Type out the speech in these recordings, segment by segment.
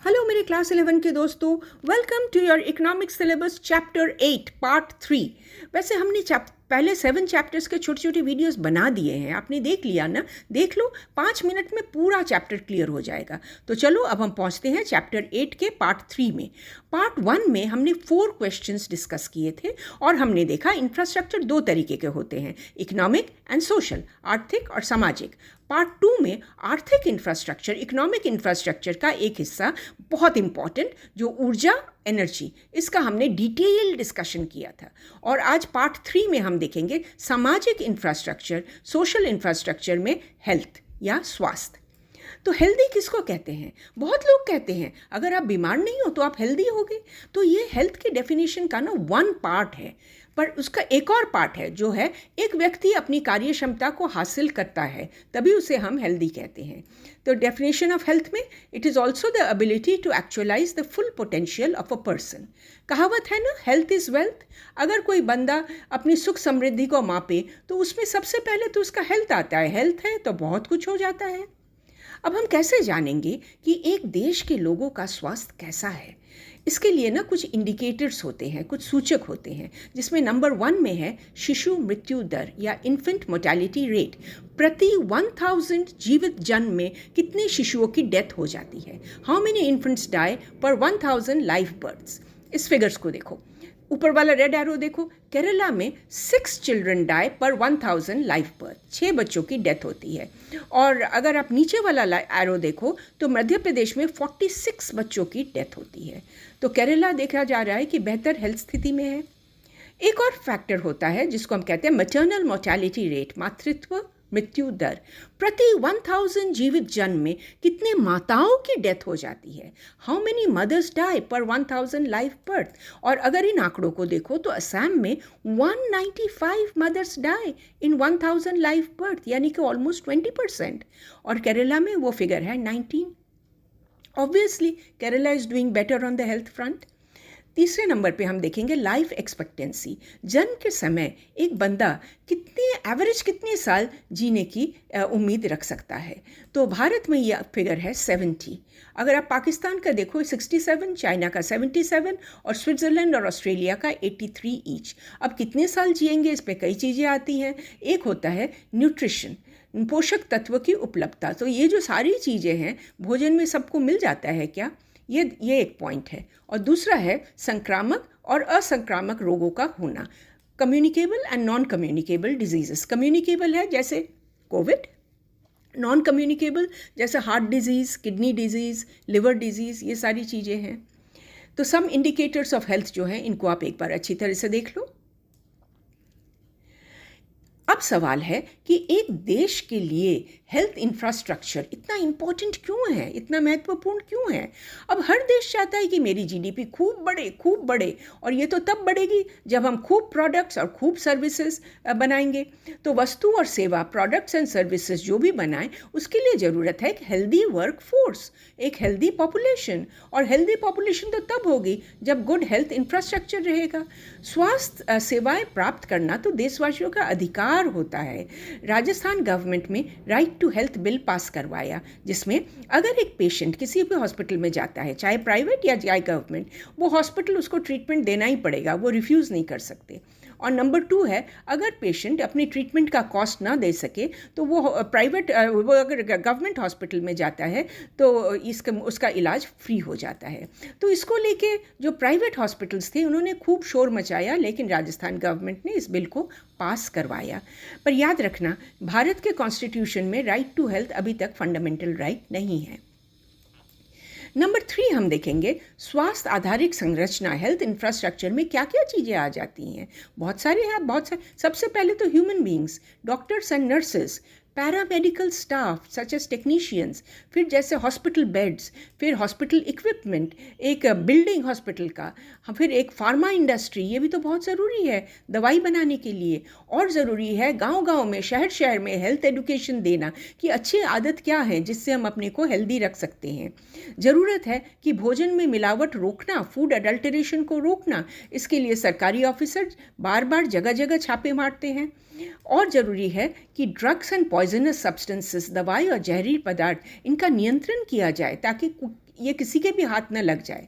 Hello मेरे class 11 के दोस्तों, welcome to your economics syllabus chapter 8 part 3। वैसे हमने पहले 7 चैप्टर्स के छोटे छोटे वीडियोस बना दिए हैं, आपने देख लिया ना? देख लो, 5 मिनट में पूरा चैप्टर क्लियर हो जाएगा। तो चलो अब हम पहुंचते हैं चैप्टर 8 के पार्ट 3 में। पार्ट 1 में हमने 4 क्वेश्चंस डिस्कस किए थे और हमने देखा इंफ्रास्ट्रक्चर 2 तरीके के होते हैं, इकोनॉमिक एंड सोशल, आर्थिक और सामाजिक। पार्ट 2 में आर्थिक इंफ्रास्ट्रक्चर, इकोनॉमिक इंफ्रास्ट्रक्चर का एक हिस्सा बहुत इंपॉर्टेंट, जो ऊर्जा, एनर्जी, इसका हमने डिटेल डिस्कशन किया था। और आज पार्ट 3 में हम देखेंगे सामाजिक इंफ्रास्ट्रक्चर, सोशल इंफ्रास्ट्रक्चर में हेल्थ या स्वास्थ्य। तो हेल्दी किसको कहते हैं? बहुत लोग कहते हैं अगर आप बीमार नहीं हो तो आप हेल्दी होगे। तो ये हेल्थ के डेफिनेशन का ना 1 पार्ट है, पर उसका एक और पार्ट है जो है एक व्यक्ति अपनी कार्य क्षमता को हासिल करता है तभी उसे हम हेल्दी कहते हैं। तो डेफिनेशन ऑफ हेल्थ में it is also the ability to actualize the full potential of a person. कहावत है ना, हेल्थ इज़ वेल्थ। अगर कोई बंदा अपनी सुख समृद्धि को मापे तो उसमें सबसे पहले तो उसका हेल्थ आता है। हेल्थ है तो बहुत कुछ हो जाता है। अब हम कैसे जानेंगे कि एक देश के लोगों का स्वास्थ्य कैसा है? इसके लिए ना कुछ इंडिकेटर्स होते हैं, कुछ सूचक होते हैं, जिसमें नंबर 1 में है शिशु मृत्यु दर या इन्फेंट मोर्टेलिटी रेट। प्रति 1000 जीवित जन्म में कितने शिशुओं की डेथ हो जाती है? हाउ मेनी इन्फेंट्स डाई पर 1000 लाइव बर्थ्स? इस फिगर्स को देखो, ऊपर वाला रेड एरो देखो। केरला में 6 चिल्ड्रन डाई पर 1000 लाइव बर्थ, 6 बच्चों की डेथ होती है। और अगर आप नीचे वाला एरो देखो तो मध्य प्रदेश में 46 बच्चों की डेथ होती है। तो केरला देखा जा रहा है कि बेहतर हेल्थ स्थिति में है। एक और फैक्टर होता है जिसको हम कहते हैं मैटरनल मोर्टेलिटी रेट, मातृत्व मृत्यु दर। प्रति 1000 जीवित जन्म में कितने माताओं की डेथ हो जाती है? हाउ मेनी मदर्स डाई पर 1000 लाइव बर्थ? और अगर इन आंकड़ों को देखो तो असम में 195 मदर्स डाई इन 1000 लाइव बर्थ, यानी कि ऑलमोस्ट 20%। और केरला में वो फिगर है 19। Obviously Kerala is doing better on the health front. तीसरे नंबर पे हम देखेंगे लाइफ एक्सपेक्टेंसी। जन्म के समय एक बंदा कितने साल जीने की उम्मीद रख सकता है? तो भारत में यह फिगर है 70। अगर आप पाकिस्तान का देखो 67, चाइना का 77 और स्विट्ज़रलैंड और ऑस्ट्रेलिया का 83 ईच। अब कितने साल जिएंगे, इस पे कई चीज़ें आती हैं। एक होता है न्यूट्रिशन, पोषक तत्व की उपलब्धता। तो ये जो सारी चीज़ें हैं, भोजन में सबको मिल जाता है क्या? ये एक पॉइंट है। और दूसरा है संक्रामक और असंक्रामक रोगों का होना, communicable and non communicable diseases. Communicable है जैसे कोविड, नॉन कम्युनिकेबल जैसे heart disease, kidney disease, liver disease, ये सारी चीज़ें हैं। तो सम इंडिकेटर्स ऑफ हेल्थ जो हैं, इनको आप एक बार अच्छी तरह से देख लो। अब सवाल है कि एक देश के लिए हेल्थ इंफ्रास्ट्रक्चर इतना इम्पोर्टेंट क्यों है, इतना महत्वपूर्ण क्यों है? अब हर देश चाहता है कि मेरी जीडीपी खूब बढ़े, और ये तो तब बढ़ेगी जब हम खूब प्रोडक्ट्स और खूब सर्विसेज बनाएंगे। तो वस्तु और सेवा, प्रोडक्ट्स एंड सर्विसेज जो भी बनाएं, उसके लिए ज़रूरत है एक हेल्दी वर्क फोर्स, एक हेल्दी पॉपुलेशन। और हेल्दी पॉपुलेशन तो तब होगी जब गुड हेल्थ इंफ्रास्ट्रक्चर रहेगा। स्वास्थ्य सेवाएं प्राप्त करना तो देशवासियों का अधिकार होता है। राजस्थान गवर्नमेंट में right to health bill pass करवाया, जिसमें अगर एक पेशेंट किसी भी हॉस्पिटल में जाता है, चाहे प्राइवेट या चाहे गवर्नमेंट, वो हॉस्पिटल उसको ट्रीटमेंट देना ही पड़ेगा, वो रिफ्यूज़ नहीं कर सकते। और नंबर 2 है, अगर पेशेंट अपनी ट्रीटमेंट का कॉस्ट ना दे सके तो वो अगर गवर्नमेंट हॉस्पिटल में जाता है तो उसका इलाज फ्री हो जाता है। तो इसको लेके जो प्राइवेट हॉस्पिटल्स थे उन्होंने खूब शोर मचाया, लेकिन राजस्थान गवर्नमेंट ने इस बिल को पास करवाया। पर याद रखना, भारत के कॉन्स्टिट्यूशन में राइट टू हेल्थ अभी तक फंडामेंटल राइट नहीं है। नंबर 3 हम देखेंगे स्वास्थ्य आधारित संरचना, हेल्थ इंफ्रास्ट्रक्चर में क्या क्या चीज़ें आ जाती हैं। बहुत सारे हैं, बहुत सारे। सबसे पहले तो human beings, doctors and nurses, paramedical staff such as technicians, फिर जैसे हॉस्पिटल बेड्स, फिर हॉस्पिटल इक्विपमेंट, एक बिल्डिंग हॉस्पिटल का, फिर एक फार्मा इंडस्ट्री, ये भी तो बहुत ज़रूरी है दवाई बनाने के लिए। और ज़रूरी है गांव-गांव में, शहर में हेल्थ एजुकेशन देना कि अच्छी आदत क्या है जिससे हम अपने को हेल्दी रख सकते हैं। ज़रूरत है कि भोजन में मिलावट रोकना, फूड अडल्टरेशन को रोकना। इसके लिए सरकारी ऑफिसर बार बार जगह जगह छापे मारते हैं। और ज़रूरी है कि ड्रग्स एंड पॉइजनस सब्सटेंसेस, दवाई और जहरीले पदार्थ, इनका नियंत्रण किया जाए ताकि ये किसी के भी हाथ न लग जाए।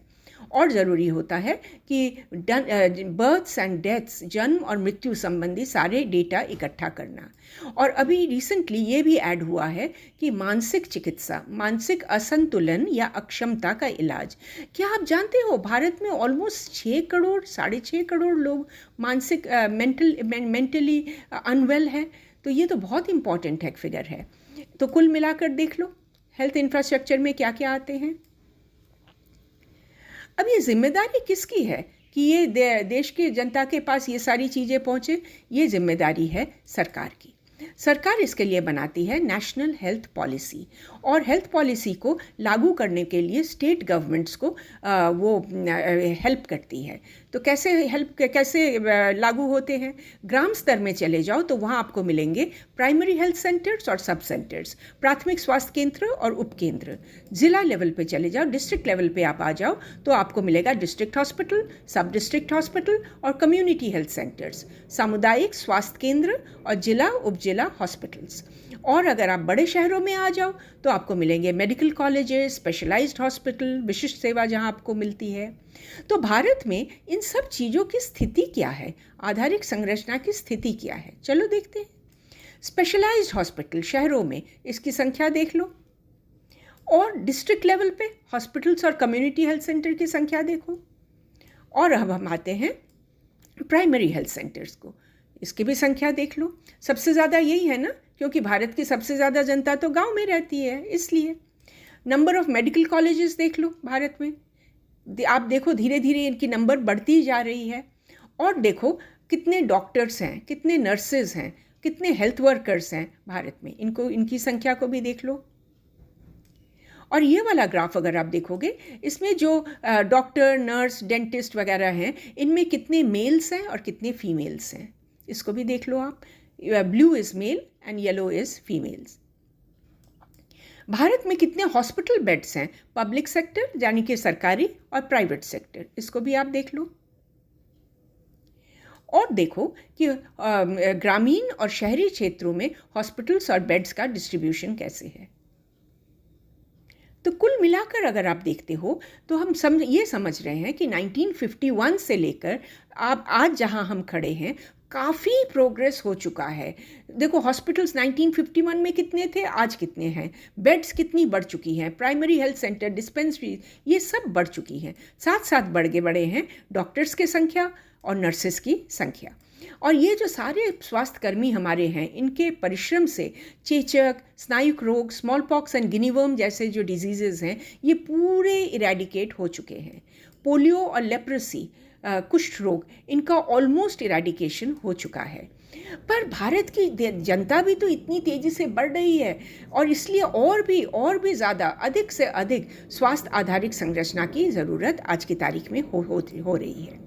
और ज़रूरी होता है कि बर्थ्स एंड डेथ्स, जन्म और मृत्यु संबंधी सारे डेटा इकट्ठा करना। और अभी रिसेंटली ये भी ऐड हुआ है कि मानसिक चिकित्सा, मानसिक असंतुलन या अक्षमता का इलाज। क्या आप जानते हो भारत में ऑलमोस्ट 6 करोड़ 6.5 करोड़ लोग मानसिक मेंटली अनवेल है। तो ये तो बहुत इम्पॉर्टेंट है फिगर है। तो कुल मिलाकर देख लो हेल्थ इंफ्रास्ट्रक्चर में क्या क्या आते हैं। अब ये जिम्मेदारी किसकी है कि ये देश की जनता के पास ये सारी चीज़ें पहुँचे? ये जिम्मेदारी है सरकार की। सरकार इसके लिए बनाती है नेशनल हेल्थ पॉलिसी, और हेल्थ पॉलिसी को लागू करने के लिए स्टेट गवर्नमेंट्स को वो हेल्प करती है। तो कैसे लागू होते हैं? ग्राम स्तर में चले जाओ तो वहाँ आपको मिलेंगे प्राइमरी हेल्थ सेंटर्स और सब सेंटर्स, प्राथमिक स्वास्थ्य केंद्र और उपकेंद्र। ज़िला लेवल पे चले जाओ, डिस्ट्रिक्ट लेवल पे आप आ जाओ तो आपको मिलेगा डिस्ट्रिक्ट हॉस्पिटल, सब डिस्ट्रिक्ट हॉस्पिटल और कम्युनिटी हेल्थ सेंटर्स, सामुदायिक स्वास्थ्य केंद्र और जिला उपजिला हॉस्पिटल्स। और अगर आप बड़े शहरों में आ जाओ तो आपको मिलेंगे मेडिकल कॉलेजेस, स्पेशलाइज्ड हॉस्पिटल, विशिष्ट सेवा जहां आपको मिलती है। तो भारत में इन सब चीज़ों की स्थिति क्या है, आधारिक संरचना की स्थिति क्या है, चलो देखते हैं। स्पेशलाइज्ड हॉस्पिटल शहरों में, इसकी संख्या देख लो, और डिस्ट्रिक्ट लेवल पे हॉस्पिटल्स और कम्युनिटी हेल्थ सेंटर की संख्या देखो। और अब हम आते हैं प्राइमरी हेल्थ सेंटर्स को, इसकी भी संख्या देख लो। सबसे ज़्यादा यही है ना, क्योंकि भारत की सबसे ज़्यादा जनता तो गांव में रहती है, इसलिए। नंबर ऑफ मेडिकल कॉलेजेस देख लो भारत में, आप देखो धीरे धीरे इनकी नंबर बढ़ती जा रही है। और देखो कितने डॉक्टर्स हैं, कितने नर्सेज हैं, कितने हेल्थ वर्कर्स हैं भारत में, इनकी संख्या को भी देख लो। और ये वाला ग्राफ अगर आप देखोगे, इसमें जो डॉक्टर, नर्स, डेंटिस्ट वगैरह हैं, इनमें कितने मेल्स हैं और कितने फीमेल्स हैं, इसको भी देख लो आप। Blue is male and yellow is females. Bharat में कितने हॉस्पिटल बेड्स हैं, पब्लिक सेक्टर यानी कि सरकारी और प्राइवेट सेक्टर, इसको भी आप देख लो। और देखो कि ग्रामीण और शहरी क्षेत्रों में हॉस्पिटल्स और बेड्स का डिस्ट्रीब्यूशन कैसे है। तो कुल मिलाकर अगर आप देखते हो तो हम ये समझ रहे हैं कि 1951 से लेकर आप आज जहां हम खड़े हैं काफ़ी प्रोग्रेस हो चुका है। देखो हॉस्पिटल्स 1951 में कितने थे, आज कितने हैं, बेड्स कितनी बढ़ चुकी हैं, प्राइमरी हेल्थ सेंटर, डिस्पेंसरी, ये सब बढ़ चुकी हैं। साथ साथ बढ़े हैं डॉक्टर्स की संख्या और नर्सेस की संख्या। और ये जो सारे स्वास्थ्यकर्मी हमारे हैं, इनके परिश्रम से चेचक, स्नायुक रोग, स्मॉल पॉक्स एंड गिनीवर्म जैसे जो डिजीज़ेज़ हैं, ये पूरे इरेडिकेट हो चुके हैं। पोलियो और लेप्रेसी, कुष्ठ रोग, इनका ऑलमोस्ट इरेडिकेशन हो चुका है। पर भारत की जनता भी तो इतनी तेज़ी से बढ़ रही है, और इसलिए और भी ज़्यादा अधिक से अधिक स्वास्थ्य आधारित संरचना की ज़रूरत आज की तारीख में हो रही है।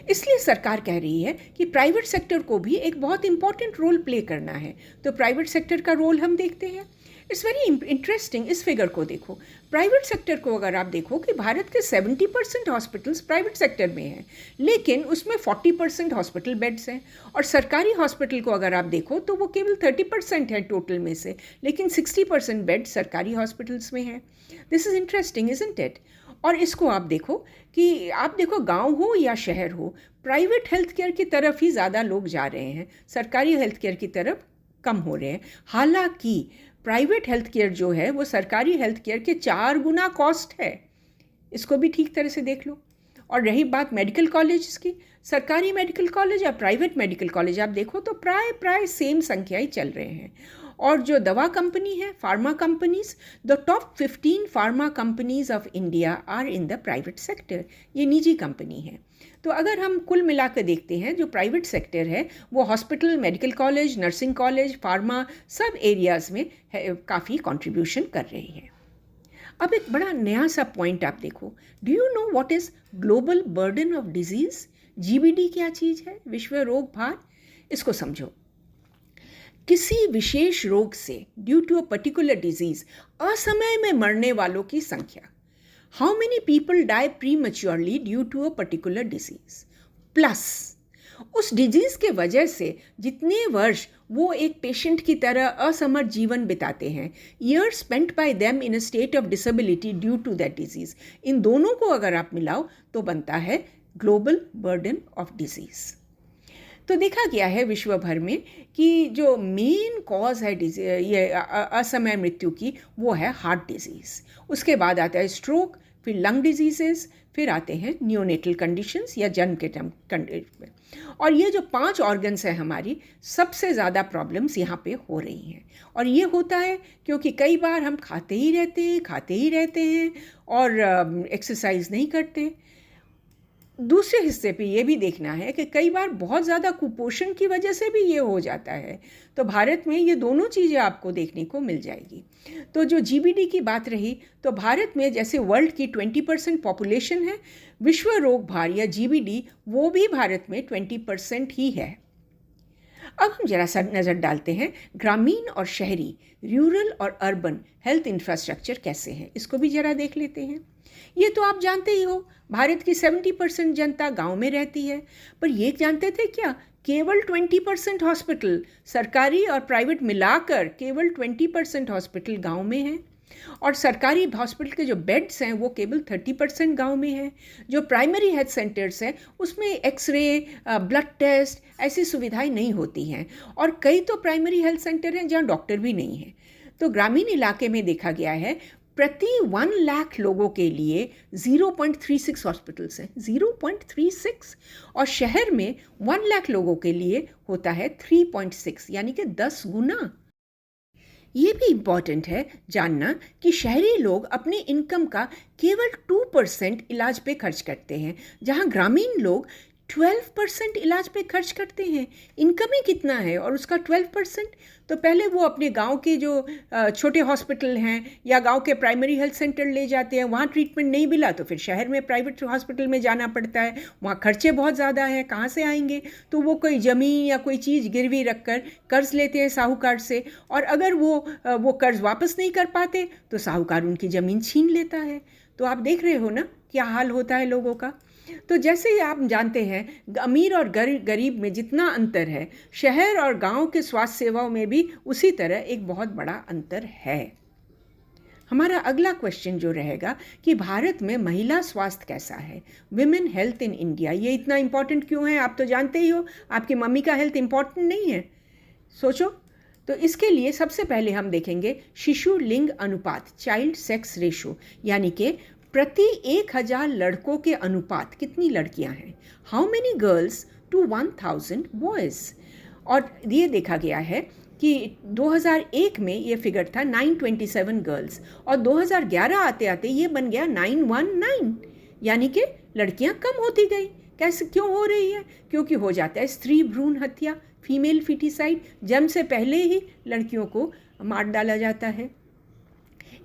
इसलिए सरकार कह रही है कि प्राइवेट सेक्टर को भी एक बहुत इंपॉर्टेंट रोल प्ले करना है। तो प्राइवेट सेक्टर का रोल हम देखते हैं। इट्स वेरी इंटरेस्टिंग, इस फिगर को देखो। प्राइवेट सेक्टर को अगर आप देखो कि भारत के 70% हॉस्पिटल्स प्राइवेट सेक्टर में हैं, लेकिन उसमें 40% हॉस्पिटल बेड्स हैं। और सरकारी हॉस्पिटल को अगर आप देखो तो वो केवल 30% है टोटल में से, लेकिन 60% बेड सरकारी हॉस्पिटल्स में हैं। This is interesting, isn't it? और इसको आप देखो कि गांव हो या शहर हो, प्राइवेट हेल्थ केयर की तरफ ही ज़्यादा लोग जा रहे हैं, सरकारी हेल्थ केयर की तरफ कम हो रहे हैं। हालांकि प्राइवेट हेल्थ केयर जो है वो सरकारी हेल्थ केयर के 4 गुना कॉस्ट है, इसको भी ठीक तरह से देख लो। और रही बात मेडिकल कॉलेज की, सरकारी मेडिकल कॉलेज या प्राइवेट मेडिकल कॉलेज आप देखो तो प्राय सेम संख्या ही चल रहे हैं। और जो दवा कंपनी है, pharma companies, the top 15 pharma companies of India are in the private sector, ये निजी कंपनी है। तो अगर हम कुल मिलाकर देखते हैं, जो प्राइवेट सेक्टर है वो hospital, medical college, nursing college, pharma, सब एरियाज़ में काफ़ी कंट्रीब्यूशन कर रही है। अब एक बड़ा नया सा पॉइंट आप देखो, do you know what is global burden of disease? GBD क्या चीज़ है? विश्व रोग भार। इसको समझो। किसी विशेष रोग से due to a particular disease असमय में मरने वालों की संख्या, how many people die prematurely due to a particular disease, plus उस डिजीज के वजह से जितने वर्ष वो एक पेशेंट की तरह असमर्थ जीवन बिताते हैं. Years spent by them in a state of disability due to that disease. इन दोनों को अगर आप मिलाओ तो बनता है ग्लोबल बर्डन ऑफ डिजीज़. तो देखा गया है विश्व भर में कि जो मेन कॉज है ये असमय मृत्यु की, वो है हार्ट डिजीज़. उसके बाद आता है स्ट्रोक, फिर लंग डिजीजेस, फिर आते हैं न्यूनेटल कंडीशंस या जन्म के कंडीशन. और ये जो 5 ऑर्गन्स हैं हमारी, सबसे ज़्यादा प्रॉब्लम्स यहाँ पे हो रही हैं. और ये होता है क्योंकि कई बार हम खाते ही रहते हैं और एक्सरसाइज नहीं करते. दूसरे हिस्से पे ये भी देखना है कि कई बार बहुत ज़्यादा कुपोषण की वजह से भी ये हो जाता है. तो भारत में ये दोनों चीज़ें आपको देखने को मिल जाएगी. तो जो जीबीडी की बात रही, तो भारत में जैसे वर्ल्ड की 20% पॉपुलेशन है, विश्व रोग भार या जीबीडी वो भी भारत में 20% ही है. अब हम जरा सा नज़र डालते हैं ग्रामीण और शहरी, रूरल और अर्बन हेल्थ इंफ्रास्ट्रक्चर कैसे हैं, इसको भी जरा देख लेते हैं. ये तो आप जानते ही हो, भारत की 70% जनता गांव में रहती है. पर ये जानते थे क्या, केवल 20% हॉस्पिटल, सरकारी और प्राइवेट मिलाकर केवल 20% हॉस्पिटल गांव में हैं. और सरकारी हॉस्पिटल के जो बेड्स हैं वो केवल 30% गांव में हैं. जो प्राइमरी हेल्थ सेंटर्स हैं उसमें एक्सरे, ब्लड टेस्ट ऐसी सुविधाएं नहीं होती हैं. और कई तो प्राइमरी हेल्थ सेंटर हैं जहां डॉक्टर भी नहीं हैं. तो ग्रामीण इलाके में देखा गया है प्रति 1 लाख लोगों के लिए 0.36 हॉस्पिटल्स हैं, 0.36. और शहर में 1 लाख लोगों के लिए होता है 3.6, यानी कि 10 गुना. ये भी इम्पॉर्टेंट है जानना कि शहरी लोग अपने इनकम का केवल 2% इलाज पे खर्च करते हैं, जहाँ ग्रामीण लोग 12% इलाज पे खर्च करते हैं. इनकम ही कितना है और उसका 12%. तो पहले वो अपने गांव के जो छोटे हॉस्पिटल हैं या गांव के प्राइमरी हेल्थ सेंटर ले जाते हैं, वहाँ ट्रीटमेंट नहीं मिला तो फिर शहर में प्राइवेट हॉस्पिटल में जाना पड़ता है. वहाँ खर्चे बहुत ज़्यादा हैं, कहाँ से आएंगे. तो वो कोई ज़मीन या कोई चीज़ गिरवी रख कर कर्ज़ लेते हैं साहूकार से, और अगर वो कर्ज़ वापस नहीं कर पाते तो साहूकार उनकी ज़मीन छीन लेता है. तो आप देख रहे हो ना क्या हाल होता है लोगों का. तो जैसे ही आप जानते हैं अमीर और गरीब में जितना अंतर है, शहर और गांव के स्वास्थ्य सेवाओं में भी उसी तरह एक बहुत बड़ा अंतर है. हमारा अगला क्वेश्चन जो रहेगा कि भारत में महिला स्वास्थ्य कैसा है, विमेन हेल्थ इन इंडिया. ये इतना इम्पोर्टेंट क्यों है, आप तो जानते ही हो. आपकी मम्मी का हेल्थ इम्पोर्टेंट नहीं है, सोचो. तो इसके लिए सबसे पहले हम देखेंगे शिशु लिंग अनुपात, चाइल्ड सेक्स रेशो, यानी कि प्रति 1000 लड़कों के अनुपात कितनी लड़कियां हैं, how many girls to 1000 boys. और ये देखा गया है कि 2001 में ये फिगर था 927 गर्ल्स, और 2011 आते आते ये बन गया 919, यानी कि लड़कियां कम होती गई. कैसे, क्यों हो रही है? क्योंकि हो जाता है स्त्री भ्रूण हत्या, फीमेल फिटिसाइड. जन्म से पहले ही लड़कियों को मार डाला जाता है.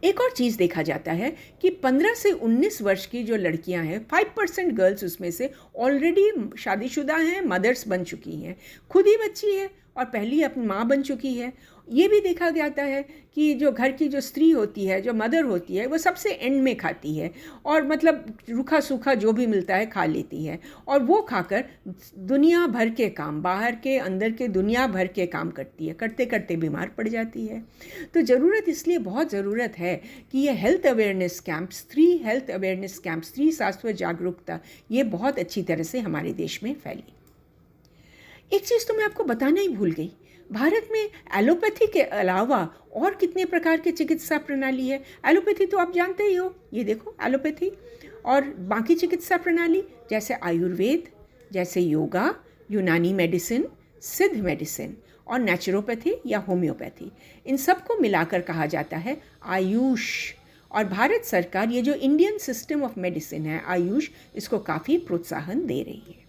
एक और चीज़ देखा जाता है कि 15 से 19 वर्ष की जो लड़कियां हैं, 5% गर्ल्स उसमें से ऑलरेडी शादीशुदा हैं, मदर्स बन चुकी हैं, खुद ही बच्ची है और पहली अपनी माँ बन चुकी है. ये भी देखा जाता है कि जो घर की जो स्त्री होती है, जो मदर होती है, वो सबसे एंड में खाती है और मतलब रूखा सूखा जो भी मिलता है खा लेती है, और वो खाकर दुनिया भर के काम, बाहर के अंदर के दुनिया भर के काम करती है, करते करते बीमार पड़ जाती है. तो ज़रूरत इसलिए बहुत ज़रूरत है कि ये हेल्थ अवेयरनेस कैंप, स्त्री हेल्थ अवेयरनेस कैंप, स्त्री स्वास्थ्य जागरूकता, ये बहुत अच्छी तरह से हमारे देश में फैली. एक चीज़ तो मैं आपको बताना ही भूल गई, भारत में एलोपैथी के अलावा और कितने प्रकार के चिकित्सा प्रणाली है. एलोपैथी तो आप जानते ही हो, ये देखो एलोपैथी. और बाकी चिकित्सा प्रणाली जैसे आयुर्वेद, जैसे योगा, यूनानी मेडिसिन, सिद्ध मेडिसिन और नेचुरोपैथी या होम्योपैथी, इन सबको मिलाकर कहा जाता है आयुष. और भारत सरकार ये जो इंडियन सिस्टम ऑफ मेडिसिन है आयुष, इसको काफ़ी प्रोत्साहन दे रही है.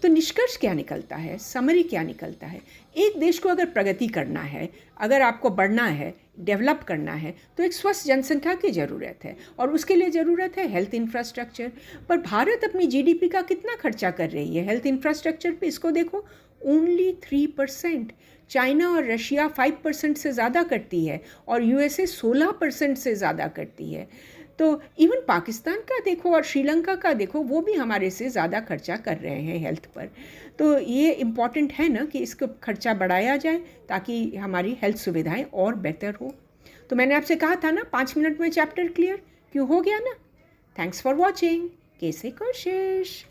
तो निष्कर्ष क्या निकलता है, समरी क्या निकलता है? एक देश को अगर प्रगति करना है, अगर आपको बढ़ना है, डेवलप करना है, तो एक स्वस्थ जनसंख्या की ज़रूरत है और उसके लिए ज़रूरत है हेल्थ इंफ्रास्ट्रक्चर. पर भारत अपनी जीडीपी का कितना खर्चा कर रही है हेल्थ इंफ्रास्ट्रक्चर पे, इसको देखो, ओनली 3%. चाइना और रशिया 5% से ज़्यादा करती है और यूएसए 16% से ज़्यादा करती है. तो इवन पाकिस्तान का देखो और श्रीलंका का देखो, वो भी हमारे से ज़्यादा खर्चा कर रहे हैं हेल्थ पर। तो ये इम्पॉर्टेंट है ना कि इसको खर्चा बढ़ाया जाए ताकि हमारी हेल्थ सुविधाएं और बेहतर हो। तो मैंने आपसे कहा था ना 5 मिनट में चैप्टर क्लियर, क्यों हो गया ना। Thanks for watching. केसे कोशिश।